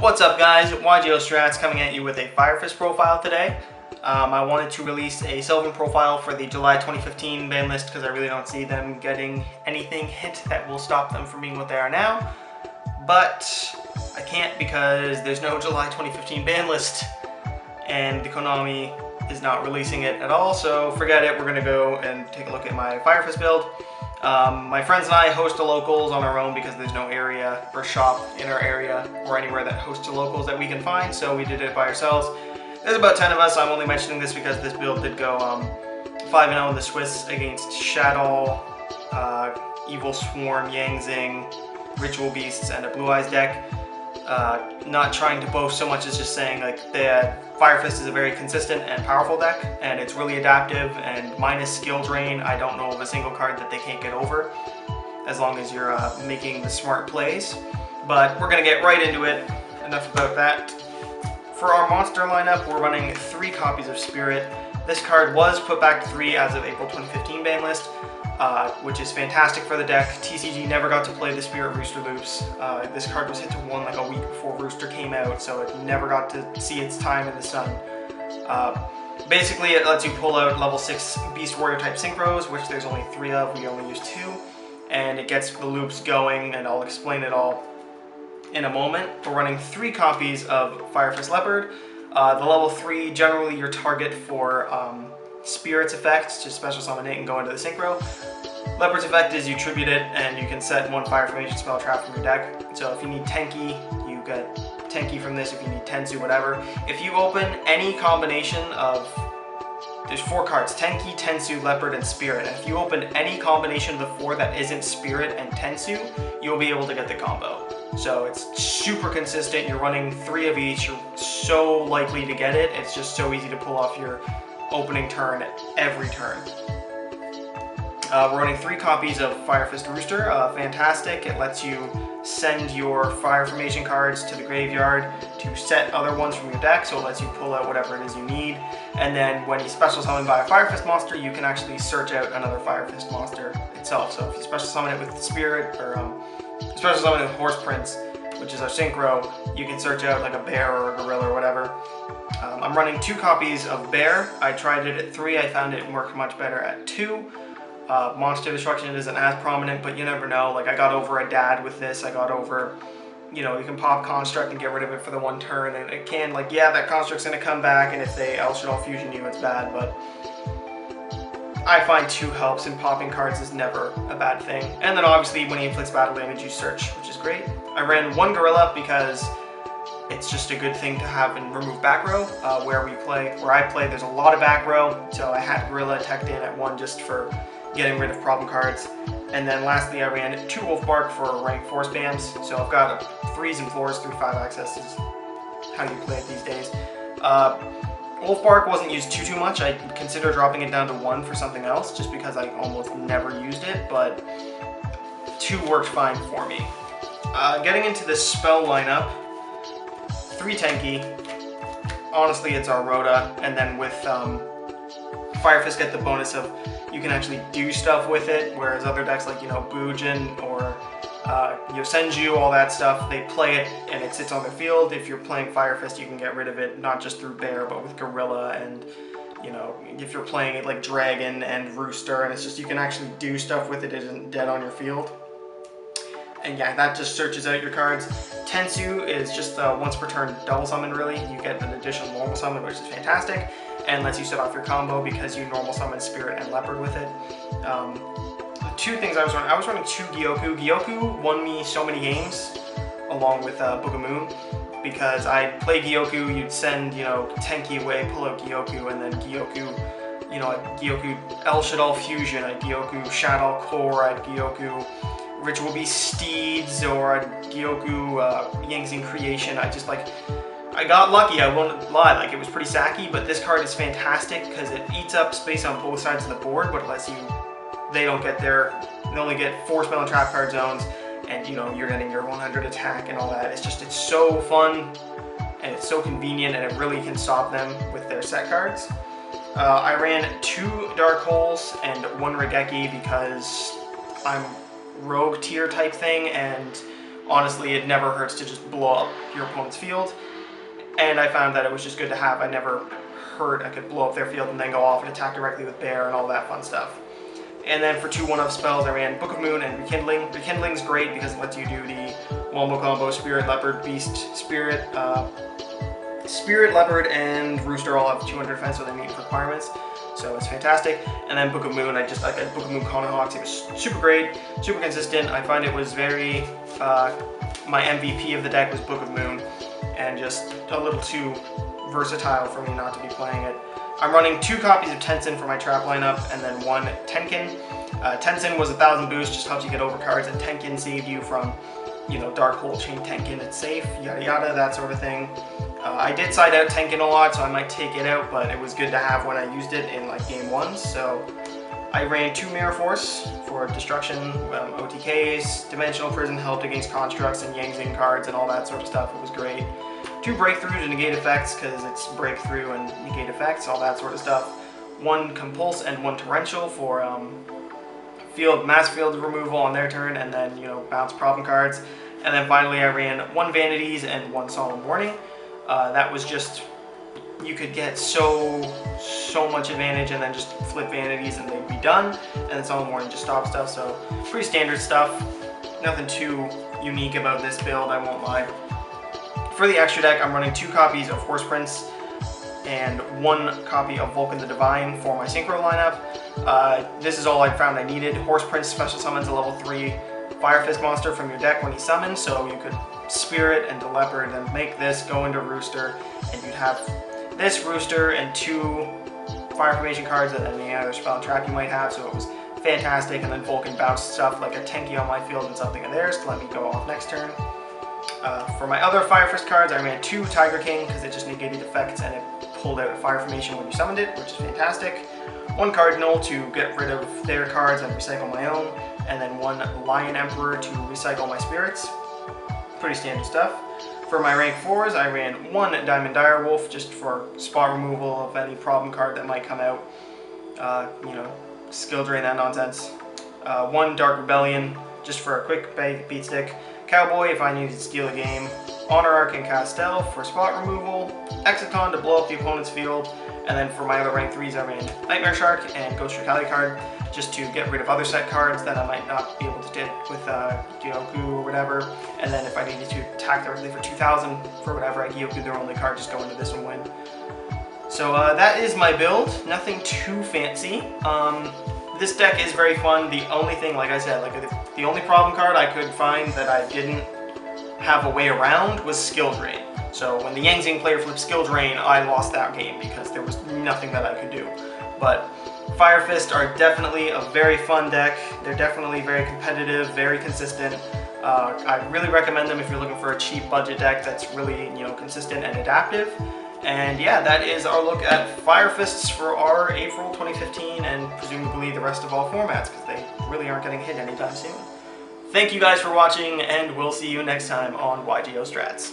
What's up guys, YGO Strats coming at you with a Fire Fist profile today. I wanted to release a Sylvan profile for the July 2015 ban list because I really don't see them getting anything hit that will stop them from being what they are now. But I can't because there's no July 2015 ban list and the Konami is not releasing it at all, so forget it. We're going to go and take a look at my Fire Fist build. My friends and I host the locals on our own because there's no area or shop in our area or anywhere that hosts the locals that we can find, so we did it by ourselves. There's about 10 of us. I'm only mentioning this because this build did go 5-0 in the Swiss against Shadow, Evil Swarm, Yangzing, Ritual Beasts, and a Blue Eyes deck. Not trying to boast so much as just saying like the Fire Fist is a very consistent and powerful deck, and it's really adaptive, and minus skill drain, I don't know of a single card that they can't get over as long as you're making the smart plays. But we're going to get right into it. Enough about that. For our monster lineup, we're running 3 copies of Spirit. This card was put back to 3 as of April 2015 ban list, which is fantastic for the deck. TCG never got to play the Spirit Rooster loops. This card was hit to 1 like a week before Rooster came out, so it never got to see its time in the sun. Basically, it lets you pull out level 6 Beast Warrior type synchros, which there's only 3 of, we only use 2, and it gets the loops going, and I'll explain it all in a moment. We're running 3 copies of Fire Fist Leopard. The level 3, generally your target for Spirit's effect, just special summon it and go into the synchro. Leopard's effect is you tribute it and you can set 1 fire formation spell trap from your deck. So if you need Tenki, you get Tenki from this. If you need Tensu, whatever. If you open any combination of, there's 4 cards, Tenki, Tensu, Leopard, and Spirit. And if you open any combination of the 4 that isn't Spirit and Tensu, you'll be able to get the combo. So it's super consistent. You're running 3 of each. You're so likely to get it. It's just so easy to pull off your opening turn every turn. We're running 3 copies of Fire Fist Rooster. Fantastic. It lets you send your fire formation cards to the graveyard to set other ones from your deck, so it lets you pull out whatever it is you need. And then when you special summon by a Fire Fist monster, you can actually search out another Fire Fist monster itself. So if you special summon it with Spirit, or special summon it with Horse Prince, which is our synchro, you can search out like a bear or a gorilla or whatever. I'm running 2 copies of Bear. I tried it at 3, I found it worked much better at 2. Monster Destruction isn't as prominent, but you never know. Like I got over a dad with this, I got over, you know, you can pop Construct and get rid of it for the 1 turn, and it can, like, yeah, that Construct's gonna come back, and if they El Shaddai Fusion you, it's bad, but I find 2 helps, and popping cards is never a bad thing. And then obviously when he inflicts battle damage, you search, which is great. I ran 1 Gorilla because it's just a good thing to have and remove back row. Where I play, there's a lot of back row, so I had Gorilla teched in at 1 just for getting rid of problem cards. And then lastly, I ran 2 Wolfbark for rank 4 spams. So I've got 3s and 4s, 3-5 access is how you play it these days. Wolfbark wasn't used too much. I consider dropping it down to 1 for something else, just because I almost never used it, but 2 worked fine for me. Getting into the spell lineup, 3 Tenki. Honestly, it's our Rhoda, and then with Fire Fist get the bonus of you can actually do stuff with it, whereas other decks like, you know, Bujin or Yosenju, all that stuff, they play it and it sits on their field. If you're playing Fire Fist, you can get rid of it not just through Bear, but with Gorilla, and, you know, if you're playing it like Dragon and Rooster, and it's just you can actually do stuff with it. It isn't dead on your field. And yeah, that just searches out your cards. Tensu is just once per turn double summon, really. You get an additional normal summon, which is fantastic, and lets you set off your combo because you normal summon Spirit and Leopard with it. The 2 things I was running 2 Gyokkou. Gyokkou won me so many games, along with Book of Moon, because I'd play Gyokkou, you'd send, you know, Tenki away, pull out Gyokkou, and then Gyokkou, you know, I'd Gyokkou El Shaddai Fusion, I'd Gyokkou Shadow Core, I'd Gyokkou Ritual Beast Steeds, or Gyokkou Yangzing Creation. I got lucky, I won't lie, like it was pretty sacky, but this card is fantastic because it eats up space on both sides of the board, but it lets you, they only get 4 spell and trap card zones, and you know, you're getting your 100 attack and all that. It's so fun, and it's so convenient, and it really can stop them with their set cards. I ran 2 Dark Holes and 1 Raigeki because I'm rogue tier type thing, and honestly, it never hurts to just blow up your opponent's field. And I found that it was just good to have. I never heard I could blow up their field and then go off and attack directly with Bear and all that fun stuff. And then for 2 1-of spells, I ran Book of Moon and Rekindling. Rekindling's great because it lets you do the wombo combo Spirit, Leopard, Beast, Spirit, Leopard, and Rooster all have 200 defense, so they meet requirements. So it's fantastic. And then Book of Moon, I got Book of Moon Conahawks. It was super great, super consistent. I find it was very, my MVP of the deck was Book of Moon, and just a little too versatile for me not to be playing it. I'm running 2 copies of Tensen for my trap lineup, and then 1 Tenken. Tensen was 1,000 boost, just helps you get over cards, and Tenken saved you from, you know, Dark Hole Chain Tenken, it's safe, yada yada, that sort of thing. I did side out Tenken a lot, so I might take it out, but it was good to have when I used it in like game 1, so I ran 2 Mirror Force for destruction, OTKs, Dimensional Prison helped against constructs and Yang Zing cards and all that sort of stuff, it was great. 2 Breakthrough to negate effects, because it's breakthrough and negate effects, all that sort of stuff. 1 Compulse and 1 Torrential for mass field removal on their turn, and then, you know, bounce problem cards. And then finally I ran 1 Vanities and 1 Solemn Warning. That was just, you could get so much advantage and then just flip Vanities and they'd be done. And then Solemn Warning just stop stuff, so pretty standard stuff. Nothing too unique about this build, I won't lie. For the extra deck, I'm running 2 copies of Horse Prince and 1 copy of Vulcan the Divine for my Synchro lineup. This is all I found I needed. Horse Prince special summons a level 3 Fire Fist monster from your deck when he summons, so you could Spirit and Leopard and make this go into Rooster, and you'd have this Rooster and 2 Fire Formation cards and any other spell and trap you might have, so it was fantastic. And then Vulcan bounced stuff like a Tenki on my field and something of theirs to let me go off next turn. For my other Fire Fist cards, I ran 2 Tiger King because it just negated effects and it pulled out a Fire Formation when you summoned it, which is fantastic. 1 Cardinal to get rid of their cards and recycle my own, and then 1 Lion Emperor to recycle my spirits. Pretty standard stuff. For my rank 4s, I ran 1 Diamond Direwolf just for spot removal of any problem card that might come out. You know, skill drain, that nonsense. 1 Dark Rebellion just for a quick beat stick. Cowboy if I need to steal a game. Honor Arc and Castel for spot removal. Exiton to blow up the opponent's field. And then for my other rank 3s, I ran Nightmare Shark and Ghost Recali card just to get rid of other set cards that I might not be able to do with Gyokkou or whatever. And then if I needed to attack directly for 2,000 for whatever, I Gyokkou their only card, just go into this and win. So that is my build. Nothing too fancy. This deck is very fun. The only thing, like I said, like the only problem card I could find that I didn't have a way around was Skill Drain. So when the Yang Zing player flipped Skill Drain, I lost that game because there was nothing that I could do. But Fire Fist are definitely a very fun deck. They're definitely very competitive, very consistent. I really recommend them if you're looking for a cheap budget deck that's really, you know, consistent and adaptive. And yeah, that is our look at Fire Fists for our April 2015 and presumably the rest of all formats, because they really aren't getting hit anytime soon. Thank you guys for watching, and we'll see you next time on YGO Strats.